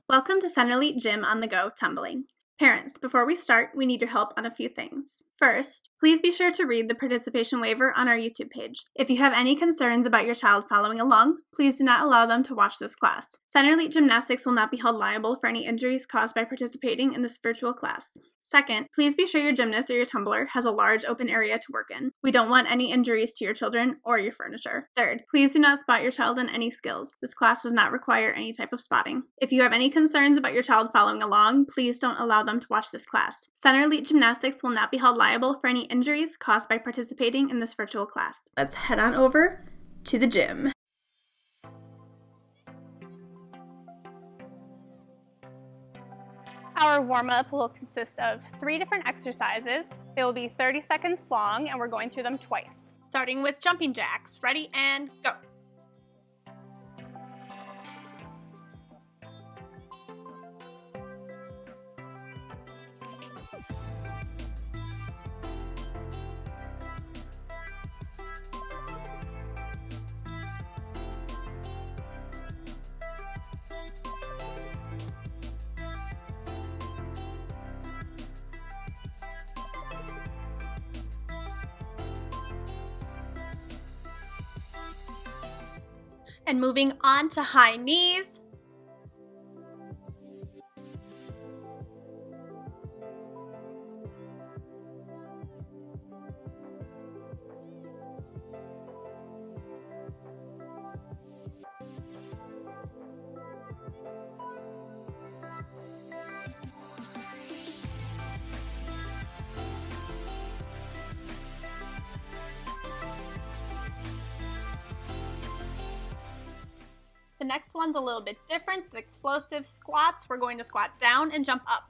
Welcome to Centre Elite Gym on the Go Tumbling. Parents, before we start, we need your help on a few things. First, please be sure to read the participation waiver on our YouTube page. If you have any concerns about your child following along, please do not allow them to watch this class. Centre Elite Gymnastics will not be held liable for any injuries caused by participating in this virtual class. Second, please be sure your gymnast or your tumbler has a large open area to work in. We don't want any injuries to your children or your furniture. Third, please do not spot your child in any skills. This class does not require any type of spotting. If you have any concerns about your child following along, please don't allow them to watch this class. Centre Elite Gymnastics will not be held liable for any injuries caused by participating in this virtual class. Let's head on over to the gym. Our warm-up will consist of 3 different exercises. They will be 30 seconds long, and we're going through them twice. Starting with jumping jacks. Ready and go. And moving on to high knees. The next one's a little bit different. It's explosive squats. We're going to squat down and jump up.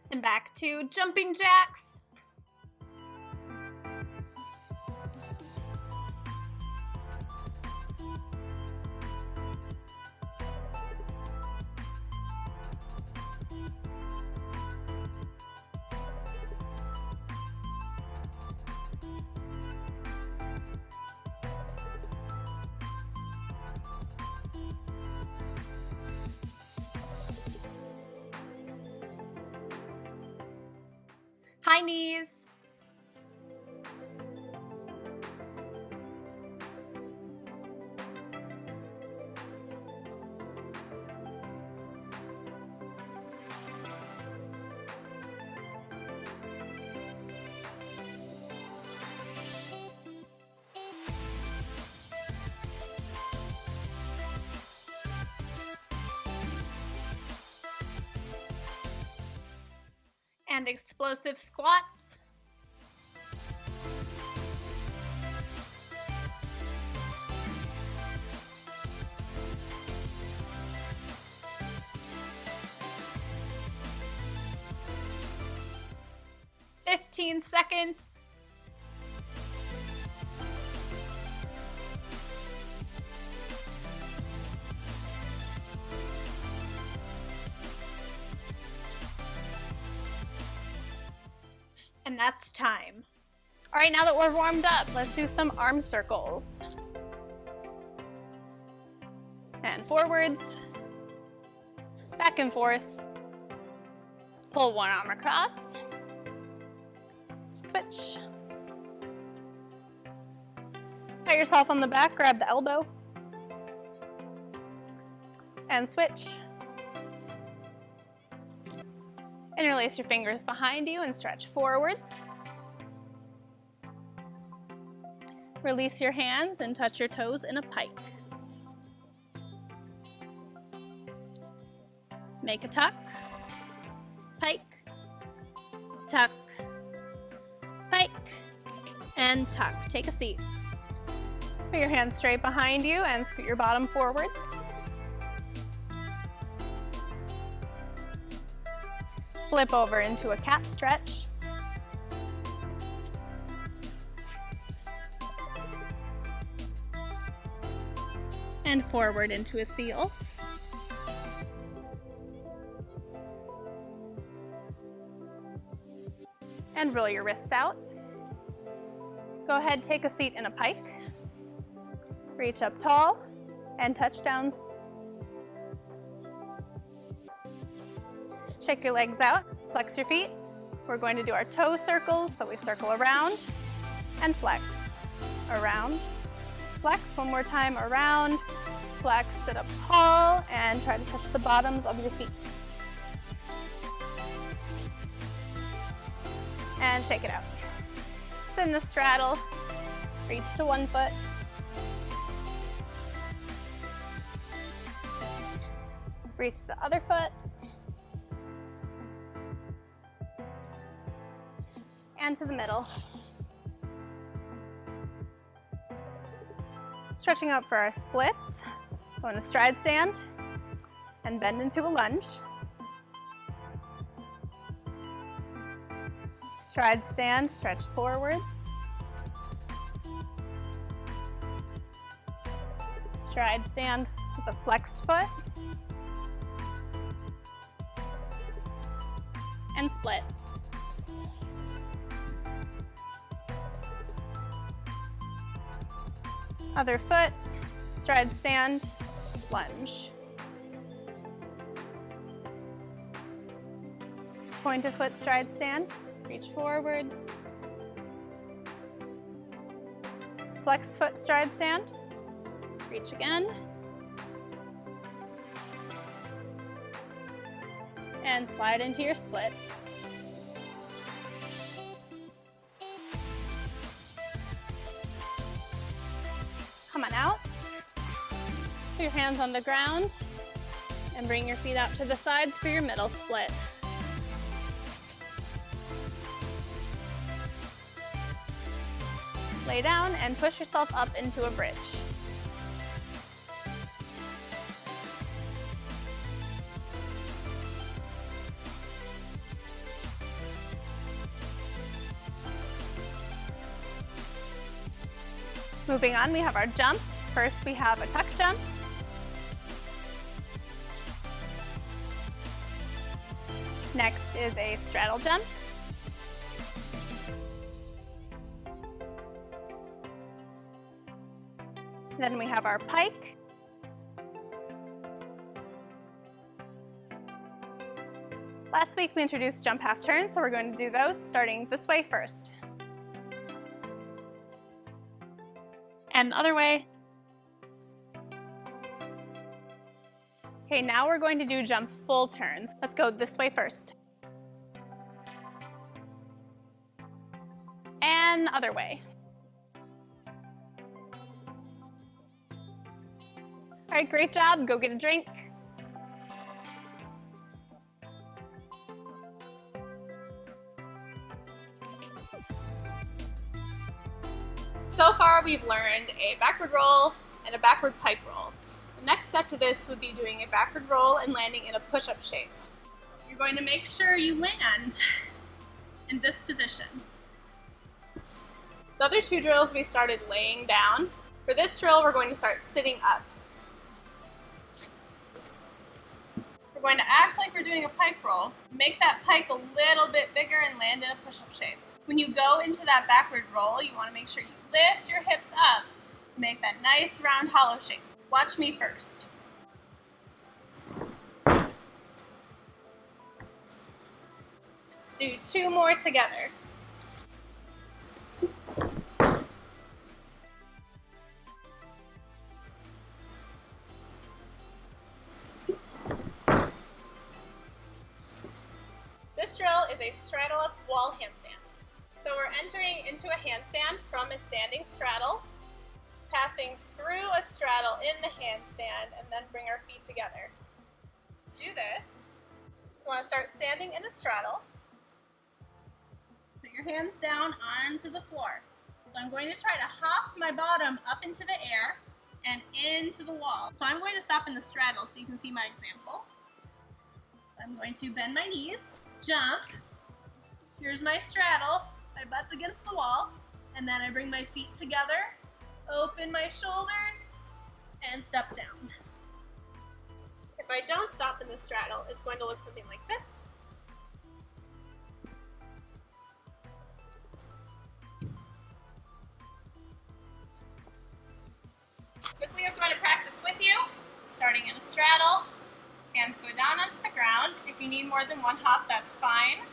And back to jumping jacks. High knees. And explosive squats. Fifteen seconds. And that's time. All right, now that we're warmed up, let's do some arm circles. And forwards, back and forth. Pull one arm across. Switch. Pat yourself on the back, grab the elbow. And switch. Interlace your fingers behind you and stretch forwards. Release your hands and touch your toes in a pike. Make a tuck, pike, tuck, pike, and tuck. Take a seat. Put your hands straight behind you and scoot your bottom forwards. Flip over into a cat stretch. And forward into a seal. And roll your wrists out. Go ahead, take a seat in a pike. Reach up tall and touch down. Shake your legs out, flex your feet. We're going to do our toe circles, so we circle around and flex. Around, flex, one more time, around, flex, sit up tall, and try to touch the bottoms of your feet. And shake it out. Sit in a straddle, reach to one foot. Reach to the other foot. And to the middle. Stretching out for our splits. Go in a stride stand and bend into a lunge. Stride stand, stretch forwards. Stride stand with a flexed foot. And split. Other foot, stride stand, lunge. Pointed foot stride stand, reach forwards. Flex foot stride stand, reach again. And slide into your split. Come on out. Put your hands on the ground and bring your feet out to the sides for your middle split. Lay down and push yourself up into a bridge. Moving on, we have our jumps. First, we have a tuck jump. Next is a straddle jump. Then we have our pike. Last week we introduced jump half turns, so we're going to do those starting this way first. And the other way. Okay, now we're going to do jump full turns. Let's go this way first. And the other way. All right, great job. Go get a drink. So far, we've learned a backward roll and a backward pike roll. The next step to this would be doing a backward roll and landing in a push-up shape. You're going to make sure you land in this position. The other two drills, we started laying down. For this drill, we're going to start sitting up. We're going to act like we're doing a pike roll. Make that pike a little bit bigger and land in a push-up shape. When you go into that backward roll, you want to make sure you lift your hips up. Make that nice round hollow shape. Watch me first. Let's do two more together. This drill is a straddle up wall handstand. So we're entering into a handstand from a standing straddle, passing through a straddle in the handstand, and then bring our feet together. To do this, you want to start standing in a straddle. Put your hands down onto the floor. So I'm going to try to hop my bottom up into the air and into the wall. So I'm going to stop in the straddle so you can see my example. So I'm going to bend my knees jump. Here's my straddle. My butt's against the wall. And then I bring my feet together, open my shoulders, and step down. If I don't stop in the straddle, it's going to look something like this. Miss Leah's going to practice with you, starting in a straddle. Hands go down onto the ground. If you need more than one hop, that's fine.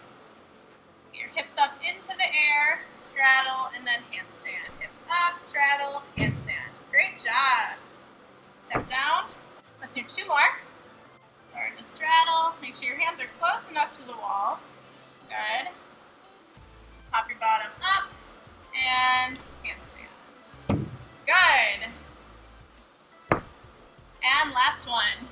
Get your hips up into the air, straddle, and then handstand. Hips up, straddle, handstand. Great job. Step down. Let's do 2 more. Start in a straddle. Make sure your hands are close enough to the wall. Good. Pop your bottom up and handstand. Good. And last one.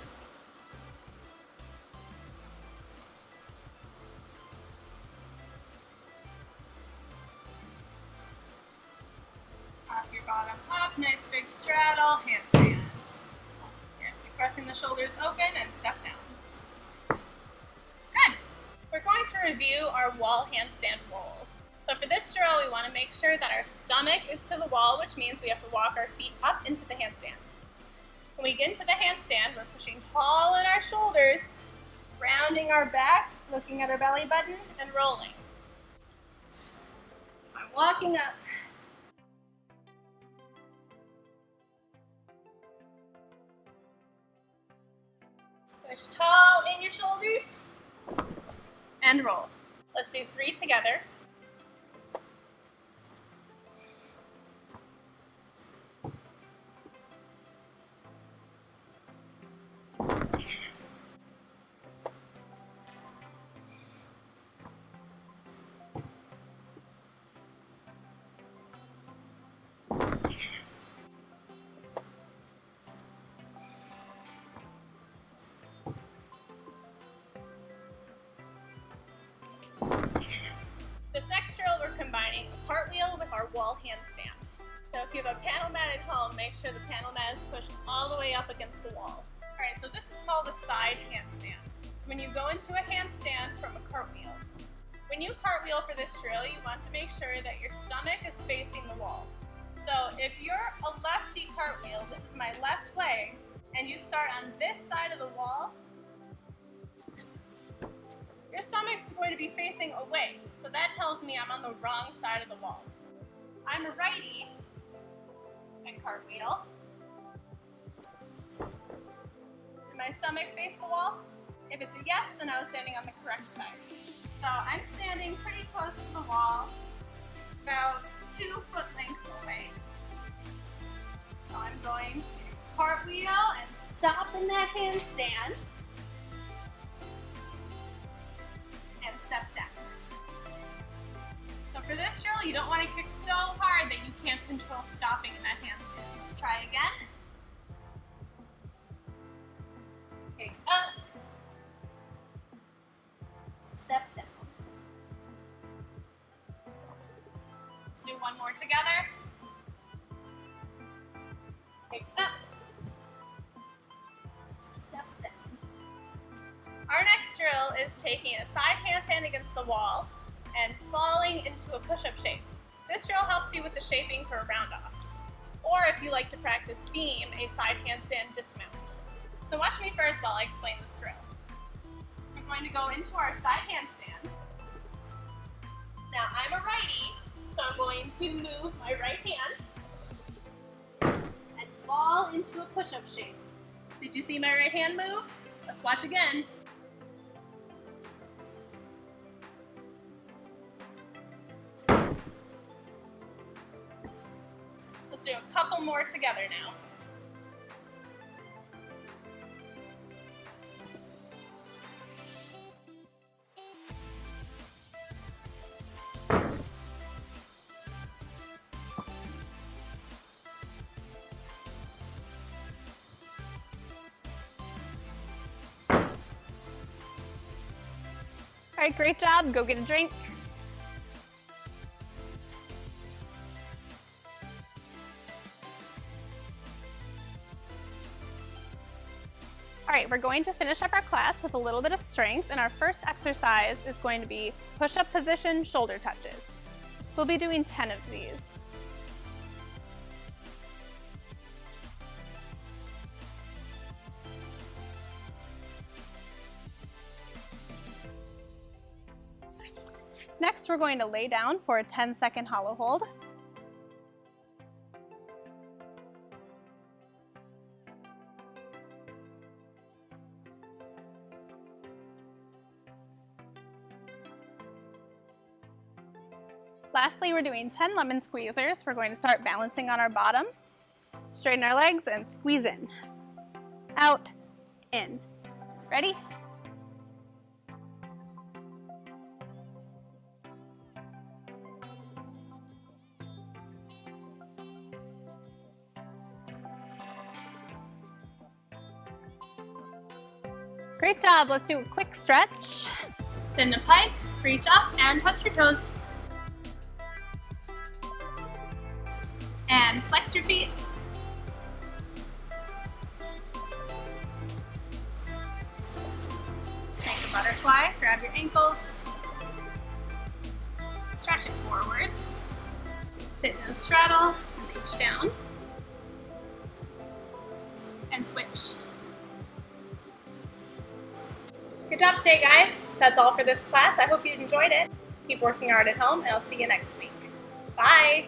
Pop your bottom up, nice big straddle, handstand. Keep pressing the shoulders open and step down. Good. We're going to review our wall handstand roll. So for this drill, we want to make sure that our stomach is to the wall, which means we have to walk our feet up into the handstand. When we get into the handstand, we're pushing tall in our shoulders, rounding our back, looking at our belly button, and rolling. So I'm walking up. Push tall in your shoulders, and roll. Let's do 3 together. This next drill, we're combining a cartwheel with our wall handstand. So if you have a panel mat at home, make sure the panel mat is pushed all the way up against the wall. Alright, so this is called a side handstand. It's when you go into a handstand from a cartwheel. When you cartwheel for this drill, you want to make sure that your stomach is facing the wall. So if you're a lefty cartwheel, this is my left leg, and you start on this side of the wall, your stomach's going to be facing away. So that tells me I'm on the wrong side of the wall. I'm a righty and cartwheel. Did my stomach face the wall? If it's a yes, then I was standing on the correct side. So I'm standing pretty close to the wall, about 2 foot lengths away. So I'm going to cartwheel and stop in that handstand and step down. So for this drill, you don't want to kick so hard that you can't control stopping in that handstand. Let's try again. Okay, up. Step down. Let's do 1 more together. Okay, up. Step down. Our next drill is taking a side handstand against the wall and falling into a push-up shape. This drill helps you with the shaping for a round-off. Or if you like to practice beam, a side handstand dismount. So watch me first while I explain this drill. We're going to go into our side handstand. Now I'm a righty, so I'm going to move my right hand and fall into a push-up shape. Did you see my right hand move? Let's watch again. Let's do a couple more together now. All right, great job. Go get a drink. All right, we're going to finish up our class with a little bit of strength, and our first exercise is going to be push-up position shoulder touches. We'll be doing 10 of these. Next, we're going to lay down for a 10-second hollow hold. Lastly, we're doing 10 lemon squeezers. We're going to start balancing on our bottom, straighten our legs, and squeeze in. Out, in. Ready? Great job. Let's do a quick stretch. Sit in a pike, reach up, and touch your toes. And flex your feet. Make a butterfly, grab your ankles. Stretch it forwards. Sit in a straddle, and reach down. And switch. Good job today, guys. That's all for this class. I hope you enjoyed it. Keep working hard at home, and I'll see you next week. Bye!